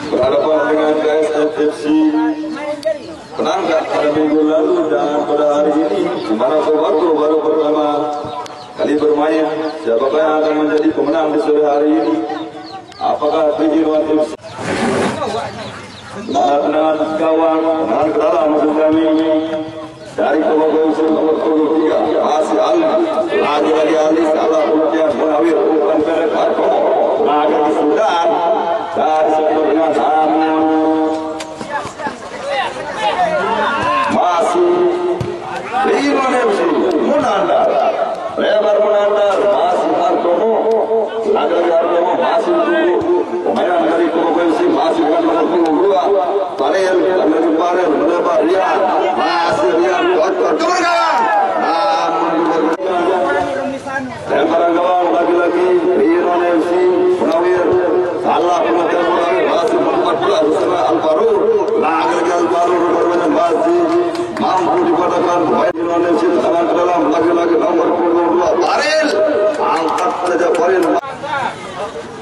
berhadapan dengan KSFC Penangkat pada minggu lalu dan pada hari ini, di mana Kobago baru pertama kali bermain. Siapakah yang akan menjadi pemenang di sore hari ini? Apakah Trijinuan FC? Tendangan gawang, tendangan ke dalam maksud kami dari Kobago FC nomor 23 masih Ali, lagi-lagi Ali salah kemudian Munawir umpan pendek lagi Sudan dari sektor dengan namun masih Trijinuan FC menandar lebar menandar masih Hartomo lagi-lagi Hartomo masih tunggu pemain dari Kobago FC masih dengan nomor 22 Parel lagi Parel melebar Rian masih Rian kotor keberkawan namun lemparan gawang lagi-lagi Trijinuan FC Munawir salah pemecahan Munawir masih 14 bersama Alvaro lagi-lagi Alvaro bermain masih mampu dikatakan pemain Trijinuan FC tangan ke dalam lagi-lagi nomor 22 Parel angkat saja Parel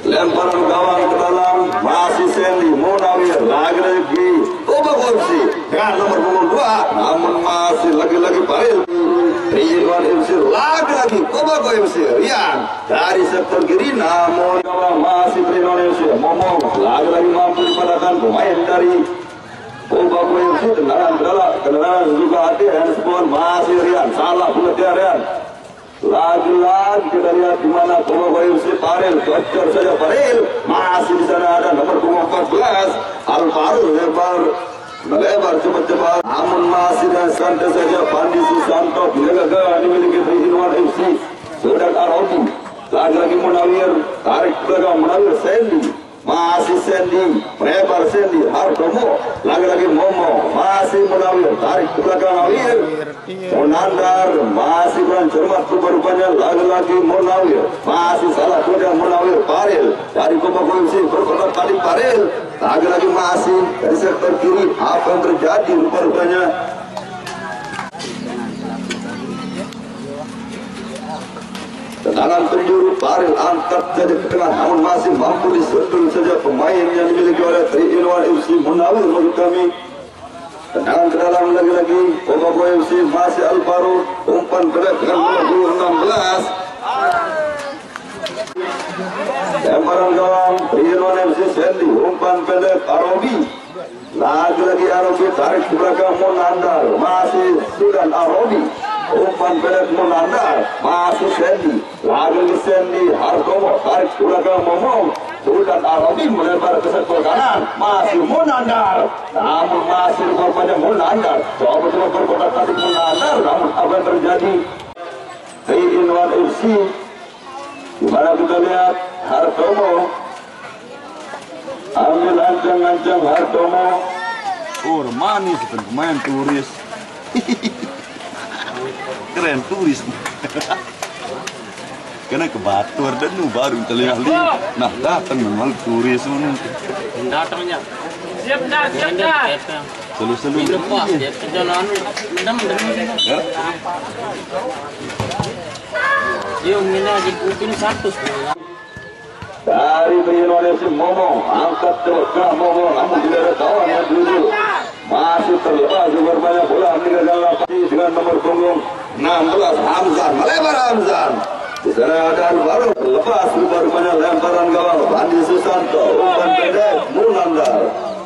lemparan gawang ke dalam masih Sandy Munawir lagi-lagi Kobago FC dengan nomor 22 namun masih lagi-lagi Parel Trijinuan FC lagi-lagi Kobago FC Rian dari sektor kiri namun gawang masih Trijinuan FC Momong lagi-lagi mampu dipatahkan pemain dari Kobago FC tendangan ke dalam kendaraan juga ada handspon masih Rian salah pengertian Rian lagi-lagi kita lihat di mana Kobago FC Parel cocor saja Parel masih di sana ada nomor 14 Alvaro melebar cepat-cepat namun masih dan santai saja Pandi Susanto gagah dimiliki Trijinuan FC sedang Arodi lagi-lagi Munawir tarik belakang Munawir Sandy masih Sandy melebar Sandy Hartomo lagi-lagi Momo masih Munawir tarik ke belakang Munawir Munandar masih kurang cermat rupa-rupanya lagi-lagi Munawir masih salah kuda Munawir Parel dari Kobago FC berkotak tadi Parel lagi-lagi masih dari sektor kiri apa yang terjadi rupa-rupanya tendangan penjuru Parel angkat saja ke tengah namun masih mampu disedul saja pemain yang dimiliki oleh Trijinuan FC Munawir maksud kami tendangan ke dalam lagi-lagi Kobago FC masih Alvaro umpan pendek dengan nomor 16 lemparan gawang Trijinuan FC Sandy umpan pendek Arobi lagi-lagi Arobi tarik ke belakang Munandar masih Sudan Arobi umpan pendek Munandar masih Sandy lagi-lagi Sandy Hartomo tarik ke belakang Momong Sudan Arobi melebar ke sektor kanan masih Munandar namun masih rupanya Munandar coba berkotak tadi Munandar namun apa yang terjadi Trijinuan FC di mana kita lihat Hartomo ambil ancang-ancang Hartomo manis pemain turis keren turis karena ke Batur dan baru terlihat nah datang memang turis datangnya siap dah selu-selu jalan yuk ini aja kuping 100 dari Trijinuan FC Momong angkat ke Momong namun tidak ada kawan yang dulu masih terlepas berbanyak bola meninggalkan lapangan dengan nomor punggung 16 Hamzan melebar Hamzan di sana ada Alvaro terlepas rupanya lemparan gawang Pandi Susanto umpan pendek Munandar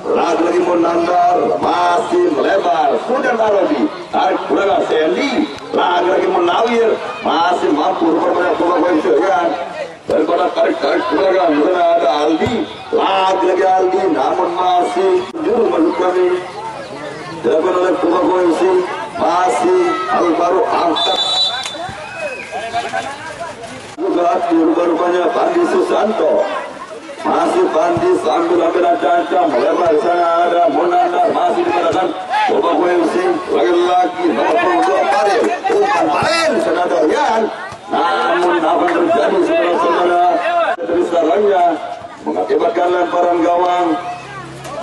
lagi-lagi Munandar masih melebar Sudan Arabi tarik belakang Sandy lagi-lagi Munawir masih mampu rupanya Kobago FC kan daripada tarik belakang di sana ada Aldi lagi-lagi Aldi namun masih juru masuk kami dilakukan oleh Kobago FC masih Alvaro angkat juga rupanya Pandi Susanto masih Pandi sambil ambil ancang melebar sana ada Munandar masih dikatakan Kobago FC lagi-lagi nomor 22 Parel umpan Parel sana ada Rian namun apa yang terjadi saudara-saudara dari sarangnya mengakibatkan lemparan gawang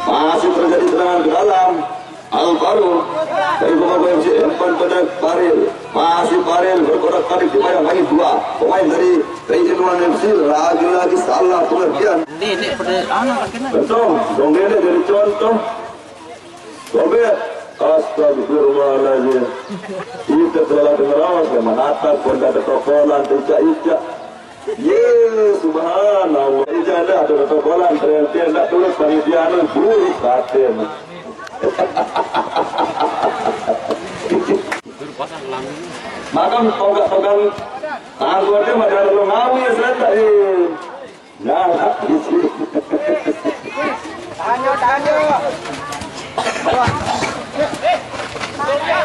masih terjadi tendangan ke dalam Alvaro dari Kobago FC umpan pendek Parel masih Parel berkotak tarik dibayang lagi dua pemain dari Inwan FC lagi-lagi salah pengertian. Ini pada anak kena. Betul, dong ini jadi contoh. Coba, astagfirullahaladzim. Kita telah dengar awas yang menatap pada tokolan ica-ica. Subhanallah. Ica ada tokolan ternyata tidak tulis panitianan buruk katen. Makam toga-togan anggota macam lu ngawi serta nah di sini.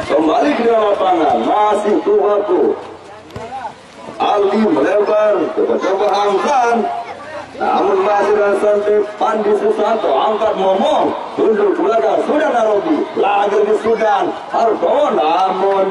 Kembali ke lapangan masih Tuhaku Ali melebar coba Hamzan, namun masih santai Pandi Susanto angkat momong tunduk ke belakang Sudan Arobi lagi di Sudan Harto namun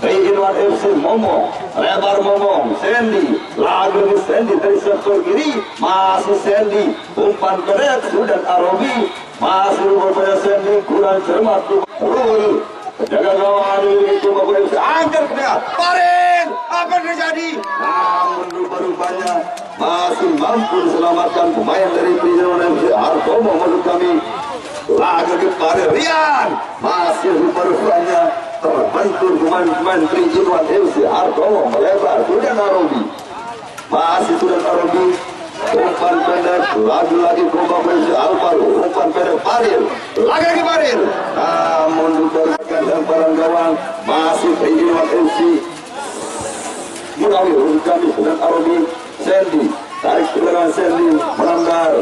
Inwan FC momong lebar momong Sandy lagi di Sandy dari sektor kiri masih Sandy umpan keret Sudan Arobi masih berupaya Sandy kurang cermat Rul jaga gawang itu Bapak FC angkat dia Parin apa terjadi namun rupa-rupanya masih mampu diselamatkan pemain dari Inwan FC Harto menurut kami lagi ke Parin Rian masih rupa-rupanya terbentur pemain-pemain Inwan FC Harto melebar Sudan Arobi masih Sudan Arobi umpan pendek lagi-lagi Bapak FC Alvaro umpan pendek Parin lagi Parin namun diberikan lemparan gawang masih Inwan FC Munawir kami Sudan Arobi Sandy tarik ke belakang Sandy melanggar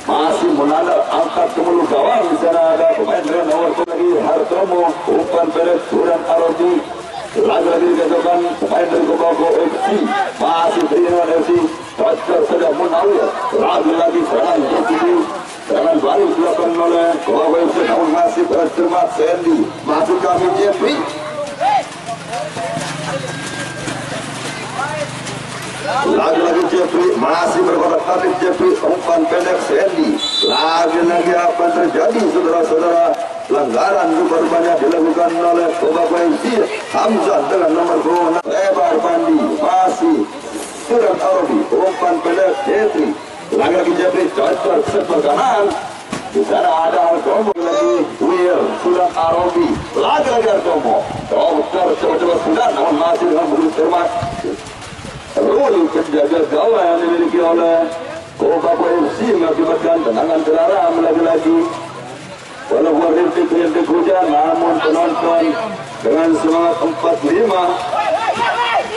masih menandar angkat ke mulut gawang di sana ada pemain dengan nomor lagi Hartomo umpan pendek Sudan Arobi lagi-lagi dikatakan pemain dari Kobako FC masih Inwan FC Pascal sudah Munawir lagi-lagi serangan JTB serangan balik dilakukan oleh Kobako FC namun masih bercermat Sandy masuk kami Jeffrey lagi-lagi Jeffrey masih berkotak tarik Jeffrey umpan pendek Sandy lagi-lagi apa yang terjadi saudara-saudara pelanggaran rupanya dilakukan oleh Kobako FC Hamzah dengan nomor 26 lebar Pandi masih Sudan Arobi umpan pendek Jeffrey lagi-lagi Jeffrey cocok sebelah kanan di sana ada Hartomo lagi Wir Sudan Arobi lagi-lagi Hartomo dokter coba-coba Sudan namun masih dengan begitu cermat Rul penjaga gawang yang dimiliki oleh Kobako FC mengakibatkan tendangan terlarang lagi-lagi walaupun rintik hujan namun penonton dengan semangat 45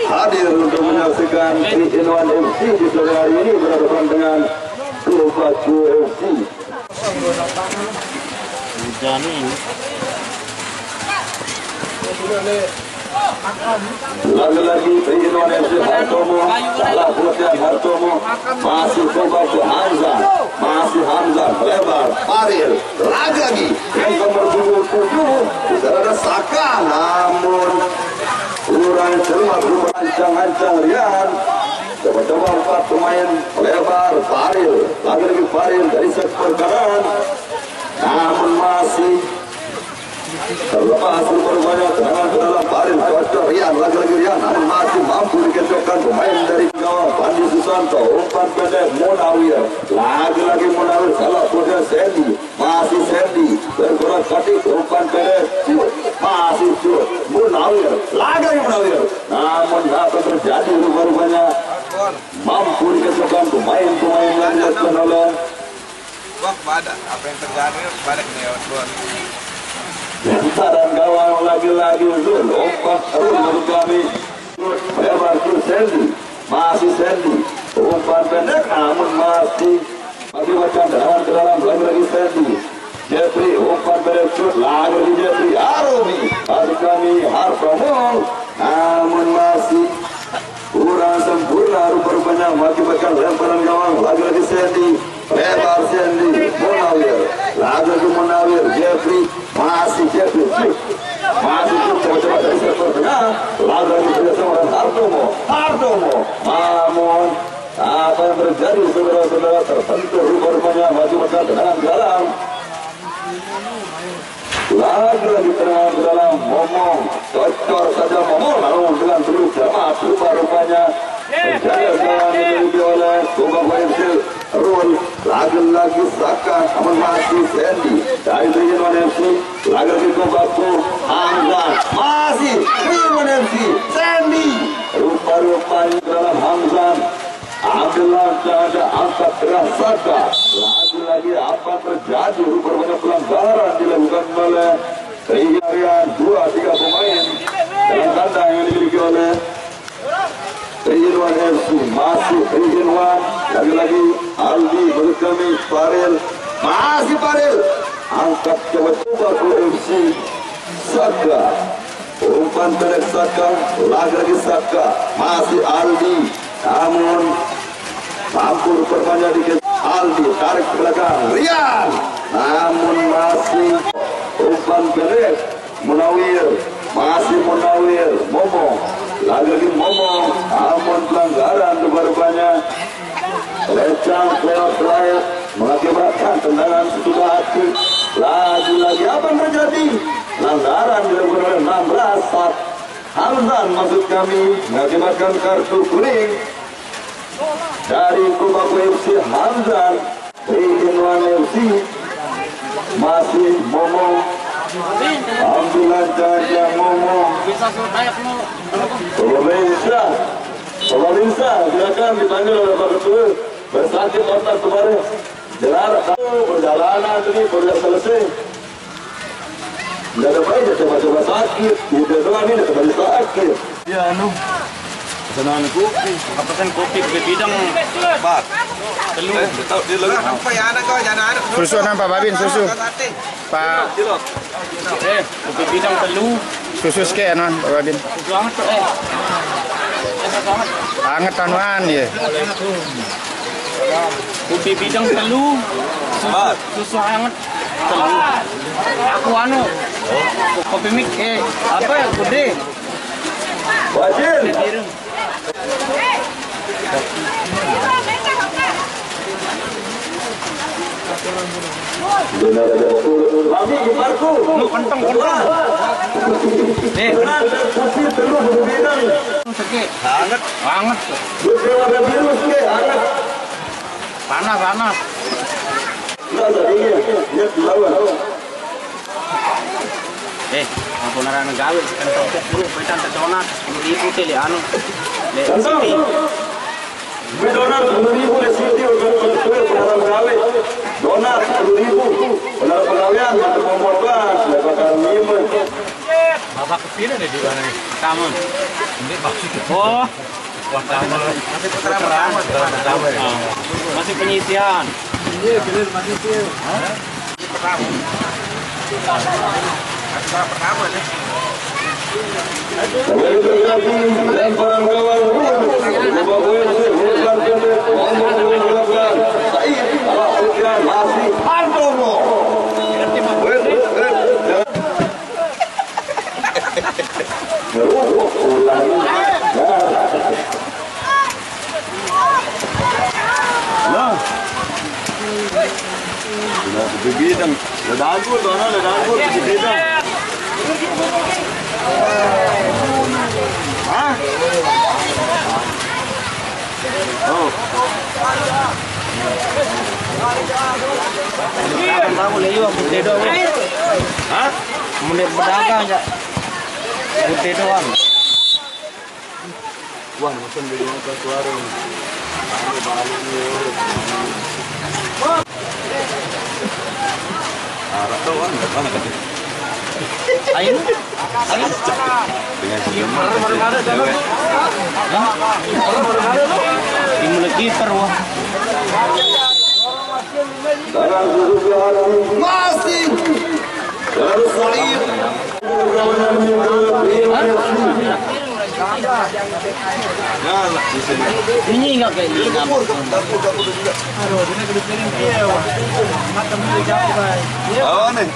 hadir untuk menyaksikan Inwan FC di sore hari ini berhadapan dengan Kobako FC. Hujan ini. Lagi-lagi Inwan FC Hartomo salah pelatihan Hartomo masih Kobako Hamzah masih Hamzah lebar Paril lagi yang nomor 27 di sana ada Saka namun kurang cermat ancang-ancang Rian coba-coba 4 pemain lebar Paril lagi-lagi Paril dari sektor kanan namun masih terlepas rupanya tendangan ke dalam Paril cocok Rian lagi-lagi Rian namun masih mampu dikecokkan pemain dari gawang Pandi Susanto umpan pendek Munawir lagi-lagi Munawir salah posisi Sandy masih Sandy bergerak kaki umpan pendek masih Munawir lagi Munawir namun apa terjadi rupanya mampu dikecokkan pemain-pemain yang dilakukan oleh apa yang terjadi pada keneotuan Lemparan gawang lagi-lagi Zul umpan terus menurut kami lebar ke Sandy masih Sandy umpan pendek namun masih macam tendangan ke dalam lagi-lagi Sandy Jeffrey umpan pendek shoot lagi Jeffrey Arobi masuk kami Hartomo namun masih kurang sempurna rupanya mengakibatkan lemparan gawang lagi-lagi Sandy lebar Sandy Munawir lagi Munawir Jeffrey masih Jeffrey masih coba-coba dari sektor tengah lagi bersama dengan Hartomo namun apa yang terjadi saudara-saudara terbentur rupanya mengakibatkan tendangan ke dalam lagi tendangan ke dalam momong cocor saja momong lalu dengan terus cermat rupanya lagi Saka masih Sandy dari Ringan FC lagi Kobaku Hamzah masih Ringan FC Sandy rupa-rupanya dalam Hamzah Abdullah ada angkat keras Saka lagi apa terjadi rupanya pelanggaran dilakukan oleh Ringan 2-3 pemain dalam kandang yang dimiliki oleh Ringan FC masih Ringan lagi-lagi Aldi berkami Farel masih Farel angkat coba FC Saka umpan pendek Saka lagi Saka masih Aldi namun mampu rupanya dikit Aldi tarik ke belakang Rian namun masih umpan pendek Munawir masih Munawir Momo lagi Momo namun pelanggaran rupanya lecang lewat layak mengakibatkan tendangan sudah hati lagi apa yang terjadi pelanggaran dilakukan oleh 16 saat Hamzah maksud kami mengakibatkan kartu kuning dari Kobaku FC Hamzah Ringan FC masih Momo Alhamdulillah jaga Momo Pemirsa silakan dipanggil oleh Pak Ketua bersakit otak kemarin jelar perjalanan ini sudah selesai tidak ada baik coba-coba sakit udah doang ini kembali sakit ya pesanan kopi pesan kopi ke bidang Bat. telur Dia lagi sampai anak kau jangan anak. Susu Pak Babin, susu. Pak kopi bidang telur susu sekian Pak Babin. susu hangat Hangat tanuan ya. kopi bidang telur susu hangat telur aku kopi mik apa ya gede wajib benar ada lagi Marco lu kentang benar kopi telur berbeda sakit Hangat. hangat warna biru sekali hangat panas nggak ada dingin lihat lawan aku narana gawe kentang bro petan terconat diikuti le anu le sini donat 10.000 le sini untuk pengaram gawe donat 10.000 pengaram pegawaian untuk membuat lebakan mime bapak kepina deh di mana nih kamu ini maksudnya oh wah kamu masih pertama masih penyisian iya benar masih sih Pertama nih. lemparan gawang masih Antomo bidang ledaku bidang hah oh kamu leyo putih doang hah mulai berdagang ya putih doang wah mungkin di rumah ke suara ayo dimulai kiper wah masih harus solid ini enggak kayak ini Oh nih,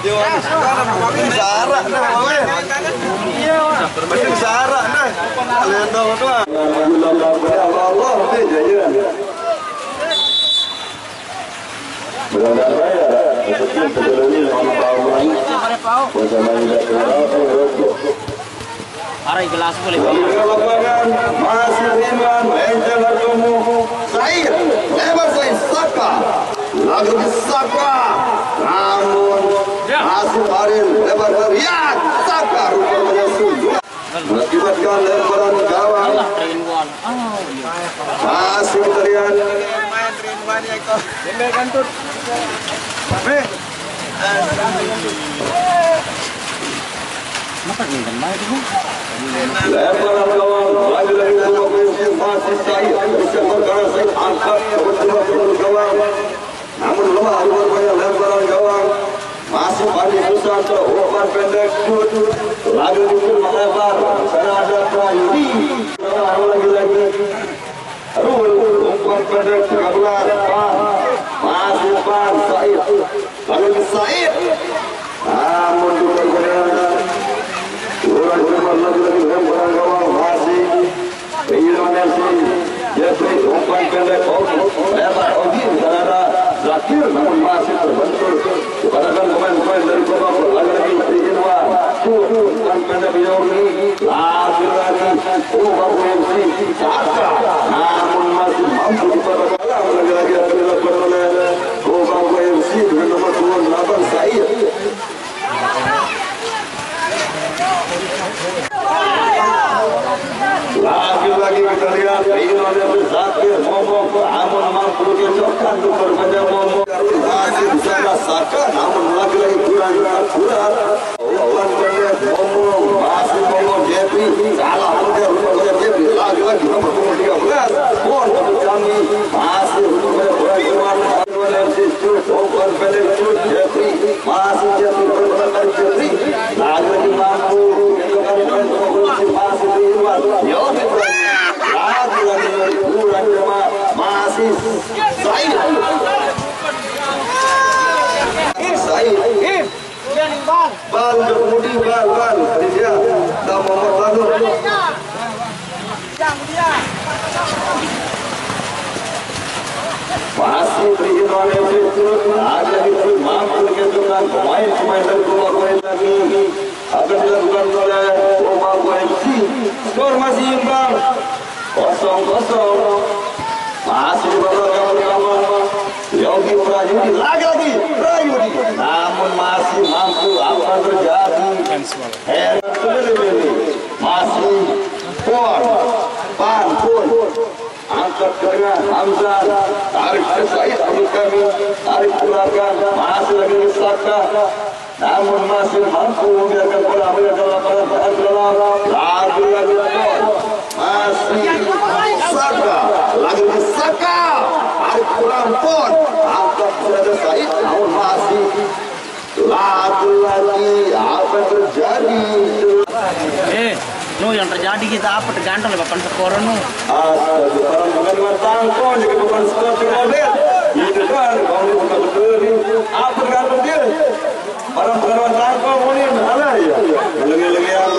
makin sarak nih, makin sarak nih. Kalian tahu tuh. Allah benar saya sebelumnya 5 tahun bersama Arai gelas boleh. Dari lapangan masih Riman Angel Artomo Said lebar Said Saka lagi Saka namun masih Aril lebar Riyad Saka rupanya sudah mengakibatkan lemparan gawang masih terian Main Rinwan ya kok. Dembel kantut. lemparan gawang lagi-lagi masih Said bisa berkara Said angkat ke gawang namun lemah rupanya lemparan gawang masih Andi Susanto umpan pendek shoot lagi dikit melebar sana ada Prayudi lagi-lagi Rul umpan pendek 13 masih Pan Said lagi Said namun dipergunakan kurang lagi lemparan gawang masih Indonesia Jeffrey umpan pendek lebar Ogi sana ada Zakir namun masih terbentur kepada pemain-pemain dari Kota lagi-lagi Inwa umpan pendek Yogi lagi-lagi MC Saka namun masih mampu dipadamkan lagi-lagi akan dilakukan oleh MC dengan nomor 28 Said lagi-lagi kita lihat Indonesia Zakir ngomong namun mampu dicokkan untuk berpanjang ngomong masih bisa Saka namun lagi-lagi kurang umpan pendek ngomong masih ngomong Jeffrey salah hampir rupanya Jeffrey lagi-lagi nomor 13 Pon kami masih rupanya berjuang umpan pendek Jeffrey masih Jeffrey berpengaruh Jeffrey lagi-lagi mampu masih Irwan Yogi lagi-lagi kurang masih Said bal berkemudi bal tadi dia dah Muhammad lalu masih Irwan ada itu mampu dengan pemain-pemain dari pemain lagi akan dilakukan oleh Omago FC. Skor masih imbang 0-0 masih di babak yang pertama Yogi Prayudi lagi-lagi Prayudi namun masih mampu apa terjadi masih Pan angkat dengan Hamzah tarik ke Said Abdul Kamil tarik ke belakang masih lagi Saka namun masih mampu membiarkan bola berada dalam lapangan lagi-lagi masih Saka lagi Saka tarik kurang Pon angkat berada Said namun masih lagi-lagi apa terjadi yang terjadi kita apa tergantung oleh papan skor barang dengan tangkon jadi bukan skor model itu kan kalau bukan betul apa tergantung dia barang dengan tangkon ini ada ya lagi-lagi yang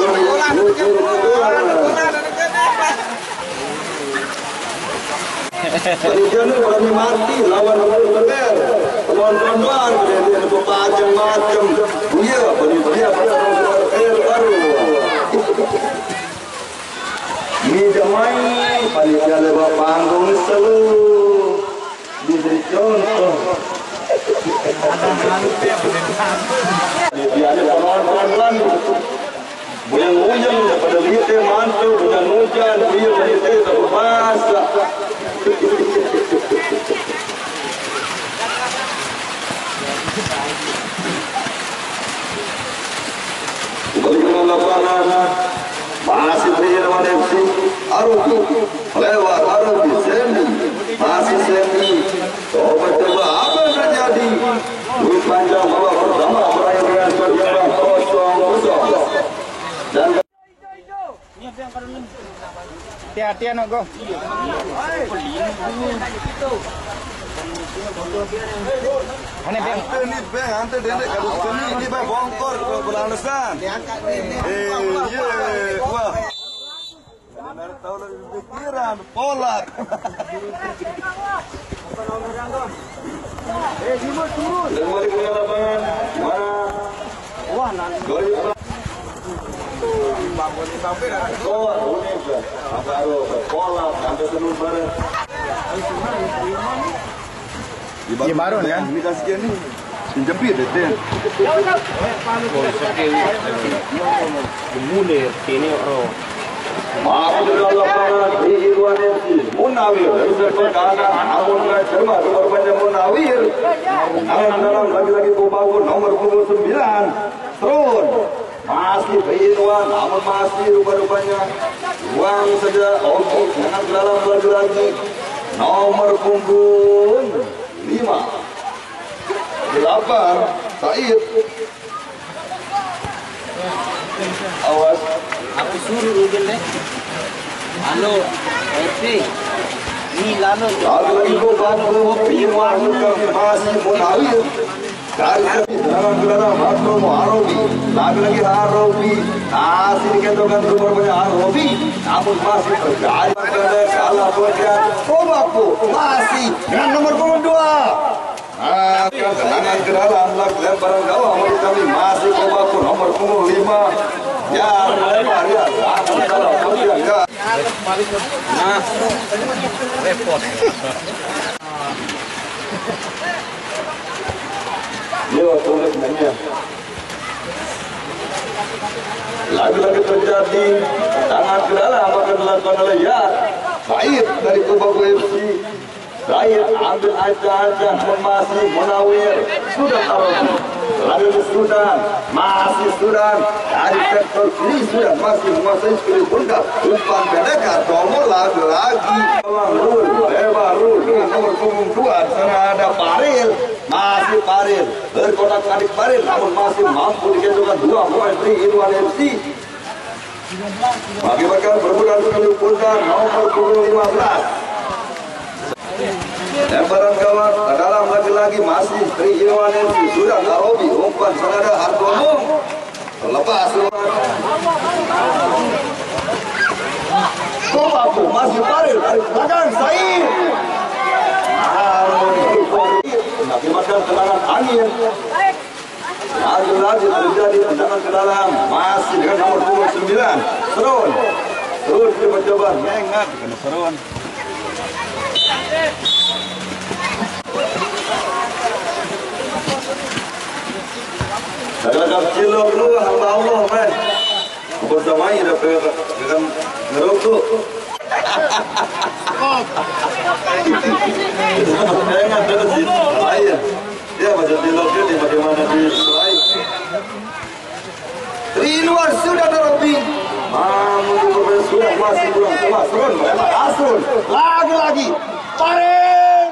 Panijan berani mati lawan bener tonton-tonton kemudian macam-macam iya dia baru ini jamai panitia lewat panggung selalu diberi contoh panitia ada penonton Buyang-buyang pada lihat mantu dengan hujan dia dari tak berbahasa balik ke lapangan masih Irwan FC Arubi lewat Arubi Sendi masih Sendi coba apa yang terjadi duit panjang babak pertama berakhir dengan perjalanan 0-0 dan hati-hati anak go aneh bang Ini bang, ante dendek kalau sini ini bang bongkor ke belalasan. Iya, wah. Benar tahu dari pikiran, polat. kembali ke lapangan mana wah nanti Iya baru kan? Ini kasih dia nih. Pinjepit deh. Gemulir ini orang. Masuk ke dalam lapangan Ridwan FC Munawir dari sektor kanan namun dengan cermat rupanya Munawir dalam lagi-lagi Kobago nomor 9 Tron masih Ridwan namun masih rupanya uang saja untuk dengan dalam lagi-lagi nomor punggung 5 8 Said awas Aku suruh Ruben deh. Halo, RT. Ini lalu. lagi Kobago masih Munawir dari dalam Harobi lagi Harobi masih dikatakan rupanya Harobi namun masih terjadi pada salah bagian Kobago masih dengan nomor 2 tendangan ke dalam lemparan gawang menurut kami masih Kobago nomor 5 ya lempar ya dalam bagian ya Nah, repot. Yo, tulis namanya. Lagi-lagi terjadi tangan ke dalam akan dilakukan oleh ya Said dari Kobago FC. Said ambil aja masih Munawir sudah taruh lalu Sudan masih Sudan dari sektor kiri Sudan masih menguasai kiri bunda umpan pendekat nomor lagi baru dengan nomor punggung 2 sana ada Paril masih Paril berkotak adik Paril namun masih mampu dikejukan 2 poin Ridwan FC bagi-bagi berbulan kali bunda nomor punggung 15 lemparan gawang ke dalam lagi-lagi masih Ridwan FC sudah Harobi umpan senada Hartono terlepas Kobago masih Paril dari belakang Said mengakibatkan tendangan angin lagi-lagi terjadi tendangan ke dalam masih dengan nomor 9 Serun terus coba mengat dengan Serun agak cilok lu hamba Allah men bersamai dengan ngerokok saya ingat ada di lain dia macam ciloknya di bagaimana di selain Ridwan sudah terobi namun sudah masih kurang cuma Serun memang Asrun lagi-lagi Paril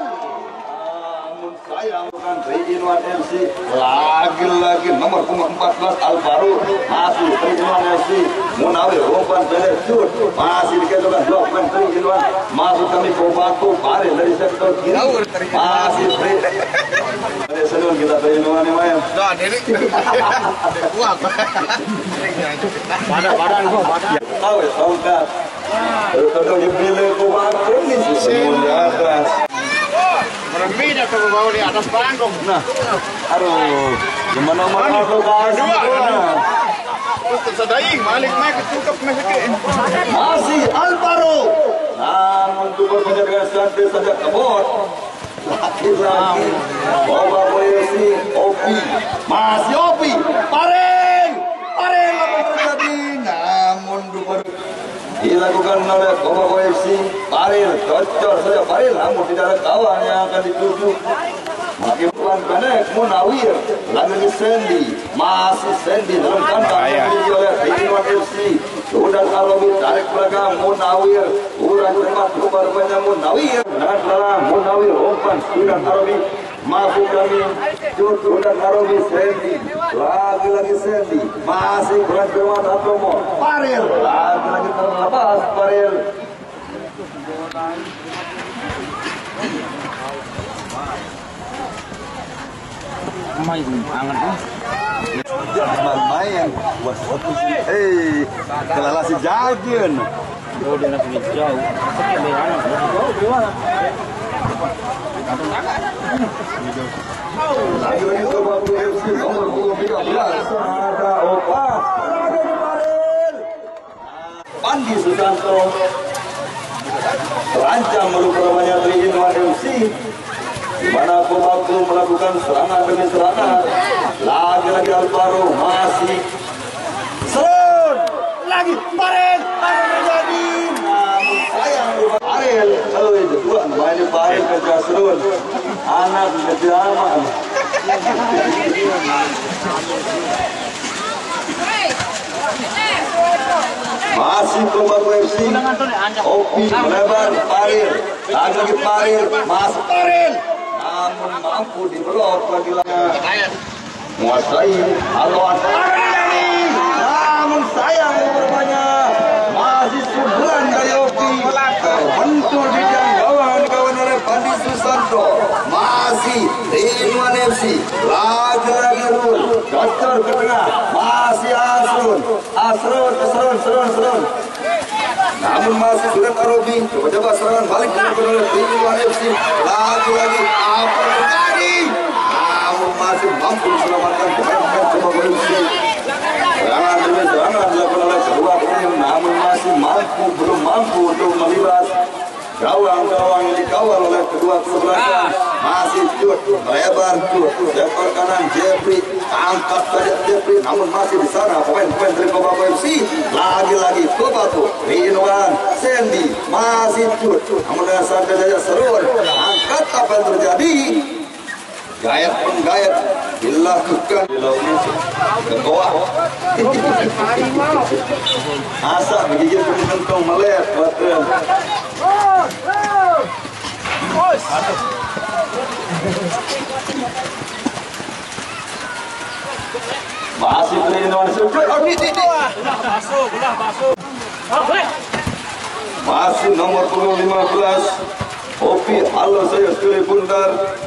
namun saya bukan Ridwan FC lagi-lagi nomor 14 Alvaro masih Ridwan FC Munawir umpan pendek shoot masih dikejukan blok Ridwan masuk kami Kobago Paril dari sektor kiri masih ada senun kita Ridwan yang main badan kok tahu ya tongkat terus yang pilih Kobago ini semua di atas Berbeda kalau bawa di atas panggung. nah aduh gimana mana Terus tersadai, balik naik ketutup masih Alvaro namun tubuh dengan santai saja kebot laki-laki Kobago FC Opi masih Opi Paril apa terjadi namun tubuh dilakukan oleh Kobago FC Paril cocok saja Paril namun tidak ada kawan yang akan dituju makin pelan pendek Munawir lagi di Sandy masih Sandy dalam kandang dimiliki oleh Ridwan FC sudah Harobi tarik belakang Munawir kurang cepat rupanya Munawir dengan dalam Munawir umpan sudah Harobi masuk kami sudah Harobi Sandy lagi-lagi Sandy masih kurang cepat Atomo Paril lagi-lagi terlepas Paril Main anget Jangan main was kelala si Jagen Oh, dia nak pergi jauh. Sakit dia anak. lagi-lagi Kobago FC nomor 13 ada Opa lagi Paril Pandi Susanto terancam merupakannya 3-in-1 FC, di mana Kobaku melakukan serangan demi serangan. Lagi-lagi Alvaro masih serun lagi Parel terjadi, namun sayang Parel kedua main Parel kerja serun anak kejama. Masih Kobaku FC, Opi melebar Parel, lagi Parel masuk Parel, namun mampu diblok lagi-lagi menguasai haluan Parel, namun sayang berbanyak masih sebulan dari Opi terbentur di gawang oleh Pandi Susanto. Masih Rinwan FC lagi-lagi Rul gacor ke tengah, masih Asrun namun masih sudah Arobi coba serangan balik oleh Rinwan FC, lagi-lagi apa terjadi, namun masih mampu diselamatkan pemain Kobaku FC. Serangan demi serangan dilakukan oleh kedua tim, namun masih belum mampu untuk melibas gawang-gawang yang dikawal oleh kedua kesebelasan. Masih Cut melebar, Cut sektor kanan Jeffrey angkat saja Jeffrey, namun masih di sana pemain-pemain dari Kobaku FC. Lagi-lagi Kobaku Rinwan Sandy masih Cut, namun dengan santai saja serun angkat. Apa yang terjadi? Gayat penggayat dilakukan ke bawah. Asa menggigit kentong melep. Masih Rinwan masih nomor 15 Opi halo saya sekali bundar.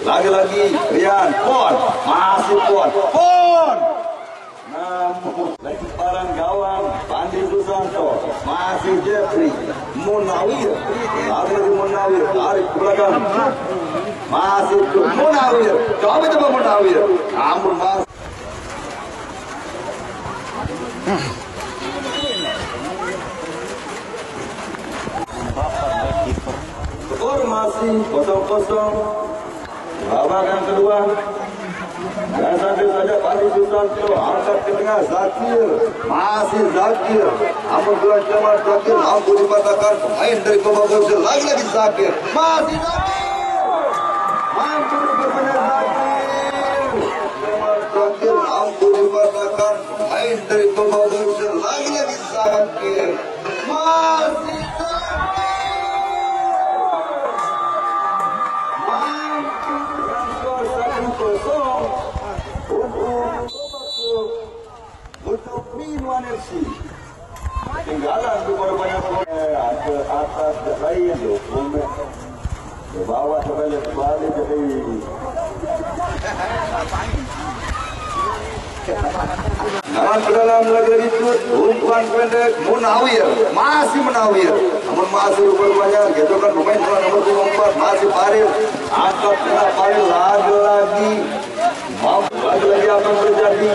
Lagi-lagi Rian Pon, masih Pon namun lemparan gawang Pandi Susanto, masih Jeffrey Munawir, lagi-lagi Munawir tarik ke belakang, masih Munawir, coba Munawir, namun masih skor masih 0-0. Babak yang kedua, dan sampai saja Pandi Susanto angkat ke tengah Zakir, masih Zakir, namun gelar Jamal Zakir mampu dipatahkan pemain dari Kobaku FC. Lagi-lagi Zakir, masih Zakir, mampu bermain Zakir, Jamal Zakir mampu dipatahkan pemain dari Kobaku FC. Lagi-lagi Zakir, masih untuk Rinwan FC. Tinggalan kepada banyak pemain ke atas ke lain ke bawah kembali jadi namun ke dalam lagi-lagi umpan pendek Munawir, masih Munawir, namun masih banyak gitu kan pemain nomor 24 masih Paril, angkat kena Paril lagi-lagi apa yang terjadi.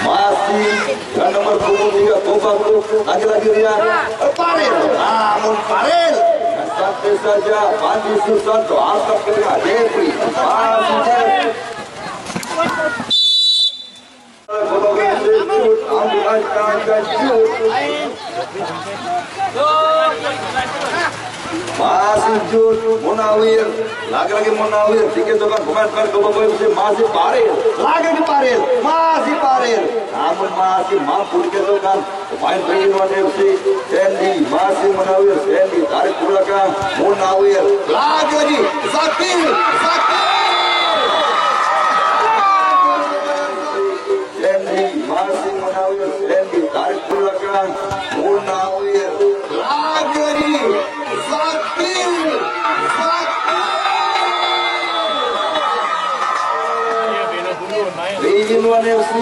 Masih dan nomor 23 Kobaku lagi-lagi Rian Paril, namun Paril sampai saja Pandi Susanto angkat ke tengah Jeffrey, masih Jeffrey masih Jud Munawir, lagi-lagi Munawir dikitukan pemain-pemain Kobaku FC. Masih Paril, lagi Paril, masih Paril, namun masih mampu dikitukan pemain Rinwan FC. Sandy masih Munawir, Sandy tarik ke belakang Munawir, lagi-lagi Zakir Sandy masih Munawir, Sandy tarik ke belakang Munawir, lagi-lagi Zakir Rinwan FC.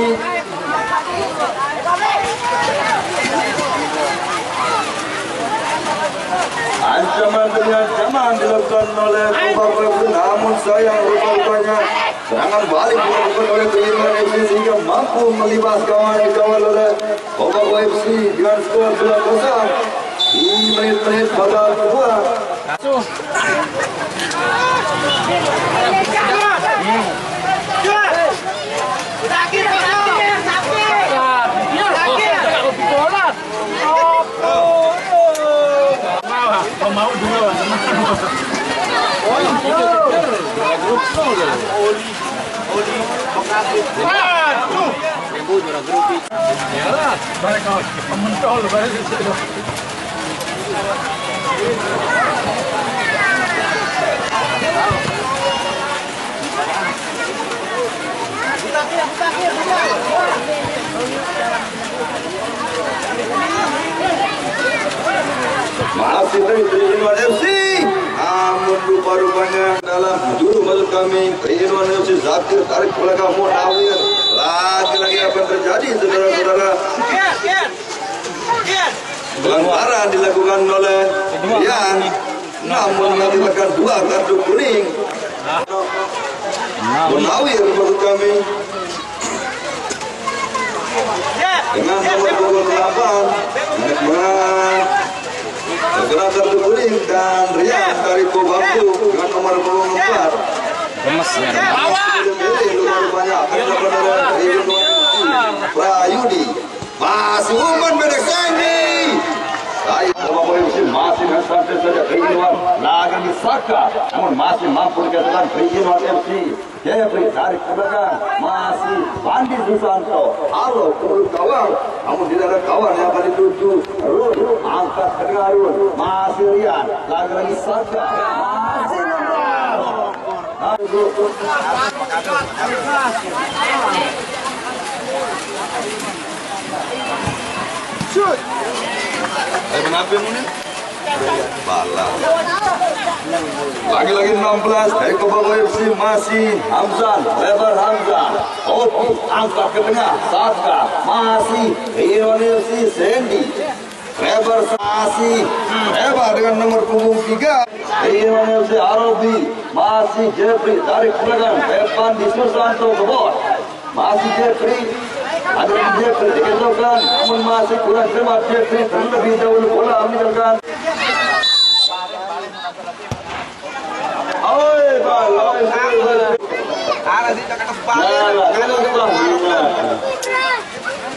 Ancaman demi ancaman dilakukan oleh Kobaku FC, namun sayang rupanya Serangan balik dilakukan oleh Prianwan FC sehingga mampu melibas kawan dikawal oleh Kobako FC dengan skor 2-0 di menit-menit babak kedua. Mau dua. Masih dari Prianwan FC, namun rupa-rupanya dalam juru maksud kami Prianwan FC Zakir tarik belakang Munawir. Lagi-lagi apa yang terjadi saudara-saudara? Pelanggaran dilakukan oleh Rian, namun mengakibatkan 2 kartu kuning. Munawir maksud kami dengan nomor 28 terkena kartu kuning dan Rian dari Kobako dengan nomor 24. Prayudi masih umpan pendek Sandy. Masih sampai saja Prianwan lagi disaka, namun masih mampu dikatakan Prianwan FC. Jeffrey tarik ke belakang, masih Bandi Susanto. Halo turun kawan, namun tidak ada kawan yang akan dituju. Rul angkat ke tengah Rul, masih Rian lagi Saka. Shoot. Mengambil munir bala lagi-lagi 16 dari Kobako FC masih Hamzan, lebar Hamzan, Opi angkat ke tengah, Saka masih Prianwan FC Sandy, lebar masih lebar dengan nomor punggung 3 Prianwan FC Arobi, masih Jeffrey tarik ke belakang, depan di Susanto ke bawah, masih Jeffrey. Ada Jeffrey dikejauhkan, namun masih kurang cermat. Jeffrey terlebih dahulu bola meninggalkan.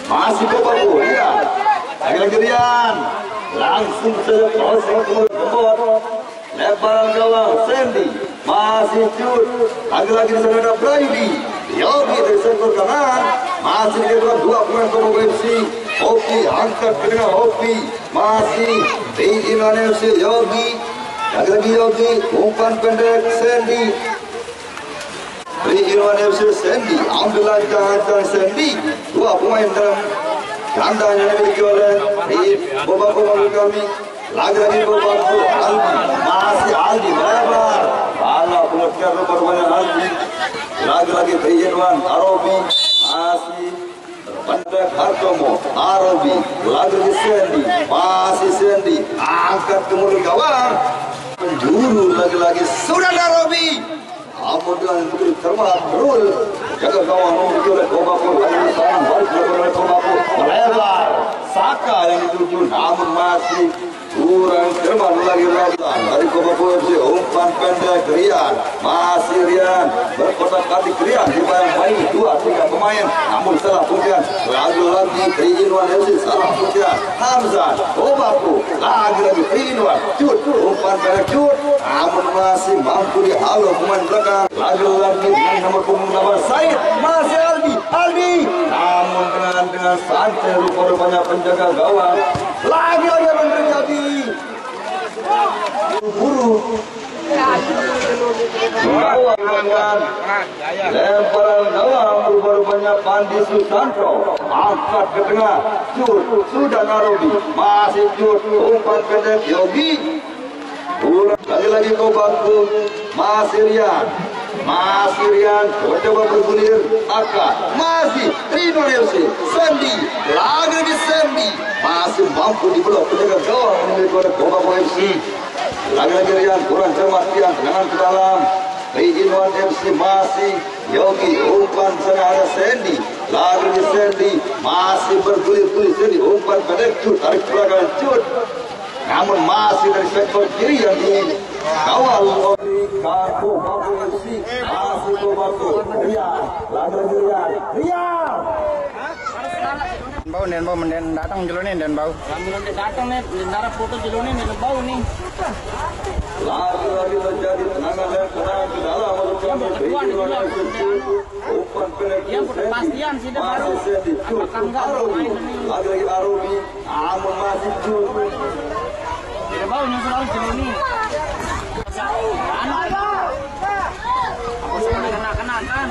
Masih Kobako, ya. Lagi-lagi Rian, langsung saja crossing ke bawah. Lebaran gawang Sandy, masih Jud, lagi-lagi di sana ada Brady. Yogi dari sektor kanan, masih dikatakan 2 pemain Kobako FC. Hopi angkat ke tengah Hopi, masih Prianwan FC Yogi, lagi-lagi Yogi, umpan pendek Sandy. Prianwan FC Sandy, ambil langkah Sandy, 2 pemain dalam kandang yang dimiliki oleh Kobako kami. Lagi-lagi Kobako Aldi, masih Aldi lebar, bala pengejar rupa-rupanya Aldi. Lagi-lagi Prianwan Arobi, masih pendek Hartomo Arobi, lagi-lagi Sandy, masih Sandy, angkat ke mulut gawang, penjuru lagi-lagi sudah Arobi. Namun dengan begitu cermat, Rul jaga gawang memiliki oleh Kobako, lagi serangan balik oleh Kobako, melebar Saka yang dituju, namun masih kurang cermat lagi-lagi dari Kobako FC. Umpan pendek Rian, masih Rian berkotak-katik Rian di bayang bayi 2-3 pemain, namun salah pujian. Lagi-lagi Prianwan FC salah pujian. Hamzah Kobako, lagi-lagi Prianwan Jud, umpan pendek Jud, namun masih mampu dihalau pemain belakang. Lagi-lagi dengan nomor punggung 8 Said, masih Aldi, namun dengan santai rupa-rupanya penjaga gawang. Lagi-lagi apa yang terjadi? Buru lemparan gawang rupa-rupanya Bandi Susanto, angkat ke tengah Jud, sudah Narobi, masih Jud, umpan pendek Yogi. Lagi-lagi Kobako, masih Rian, coba bergulir Aka, masih Prianwan FC Sandy, lagi Sandy, masih mampu diblok penjaga gawang oleh Kobako FC. Lagi-lagi Rian kurang cermat, Rian tendangan ke dalam, Rijinwan FC masih Yogi umpan sana ada Sandy, lagi di Sandy masih bergulir-gulir Sandy, umpan pendek cut, tarik belakang cut, namun masih dari sektor kiri yang dikawal oleh Kartu Bapu FC, masih Bapu Rian, lagi Rian. Bau menden datang jelunin dan bau. Lamun datang nih, nara foto jelunin dan bau nih. Lagi terjadi tenangan dan tenangan ke dalam umpan pendek Yang kepastian sih baru. Apakah enggak main ini? lagi Arobi, namun masih cut. Tidak bau yang selalu jelunin. Apa sama kena-kenakan?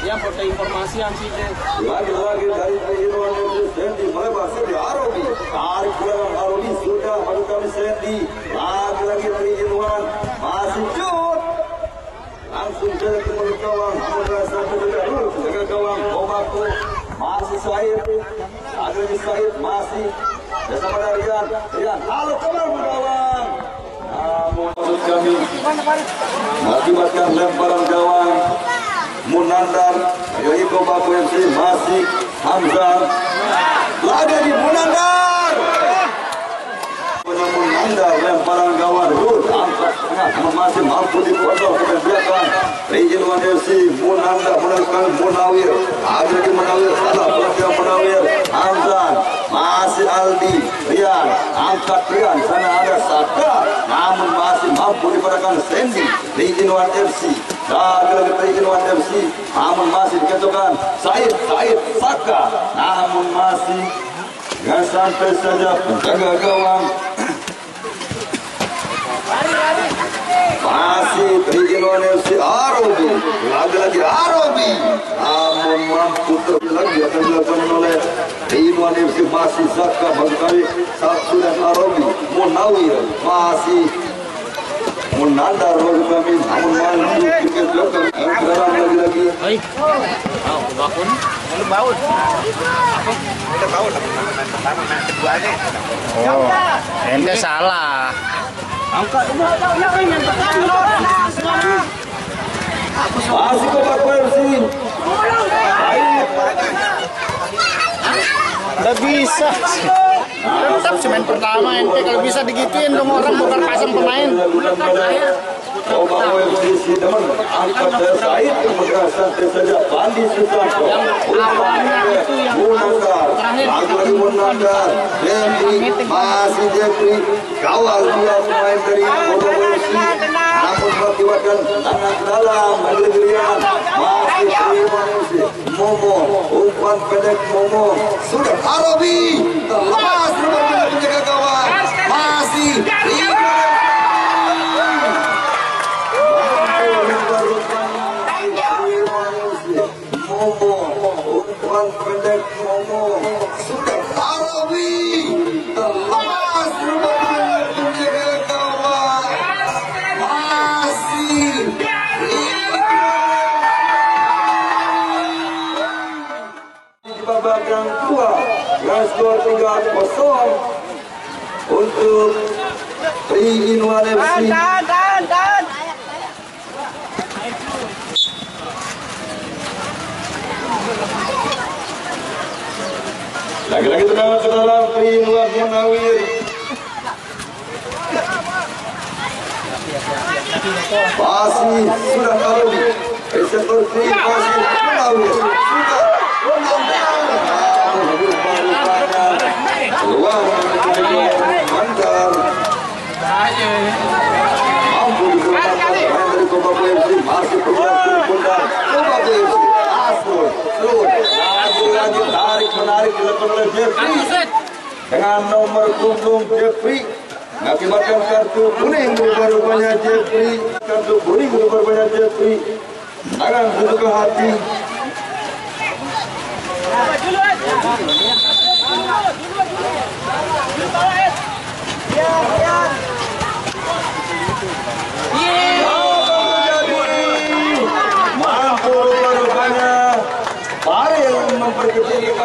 Ya foto informasi yang sih deh. Lagi-lagi dari Rijinwan FC Sandy melebar Sandy Arobi, tarik belakang Arobi sudah pada kami Sandy, lagi Rijinwan masih cut, langsung saja kembali gawang, namun sampai juga dulu jaga gawang Obaku masih Said, lagi Said masih bersama dari Rian, halo kembali gawang, namun maksud kami mengakibatkan lemparan gawang. Munandar, Yogi Bapu FC masih Hamzah, lagi di Munandar. Munandar lemparan gawang Rud angkat tengah, masih mampu dipotong ke belakang. Rijinwan FC Munandar menekan Munawir, ada di Munawir, salah belakang Munawir. Hamzah masih Aldi, Rian angkat Rian, sana ada Saka, namun masih mampu dipotongkan Sandy. Rijinwan FC. Lagi Rijinwan FC, namun masih dikatakan Said Saka, namun masih nggak sampai saja penjaga gawang. Masih Rijinwan FC Arobi, lagi Arobi, namun mampu lagi akan dilakukan oleh Rijinwan FC masih Saka bagi Sabtu dan Arobi. Munawir masih Munandar bagi kami, namun maju tiket belakang yang lagi. Hei, bakun, Lu baut. Kita baut pertama main keduanya. Oh, ente salah. angkat yang Masih ke Bapu FC. Udah bisa. Tetap semen pertama ente kalau bisa digituin dong orang bukan pasang pemain. Bapu FC Sidaman angkat dari Said, kemudian santai saja Pandi Susanto. Munandar, lagi Munandar, Jeffrey masih Jeffrey, kawal dua pemain dari Bapu FC, namun mengakibatkan tangan ke dalam Rian masih Rijinwan FC. Momo, umpan pendek Momo, sudah Arobi, lepas umpan penjaga gawang, masih Rijinwan. Momo, umpan pendek Momo, sudah Arobi, lepas umpan penjaga gawang, masih di babak yang kedua, dengan skor 3-0 untuk Rijinwan FC. Lagi-lagi tendangan ke dalam Rijinwan Munawir. Masih sudah Arobi, reseptor kiri masih Munawir, sudah keluar Mandar, mampu digunakan pemain dari Bapu FC, masih bergerak pundak Bapu FC, Asrul, lagi tarik-menarik dilakukan oleh Jeffrey dengan nomor punggung Jeffrey, mengakibatkan kartu kuning berubah-ubahnya Jeffrey, kartu kuning berubah-ubahnya Jeffrey, tangan tutup ke hati. Mampu berubah-ubahnya Pare yang memperkecil.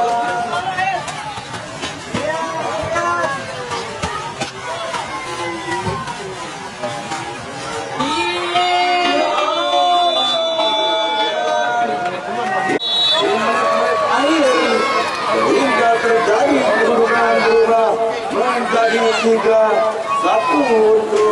3, 1 untuk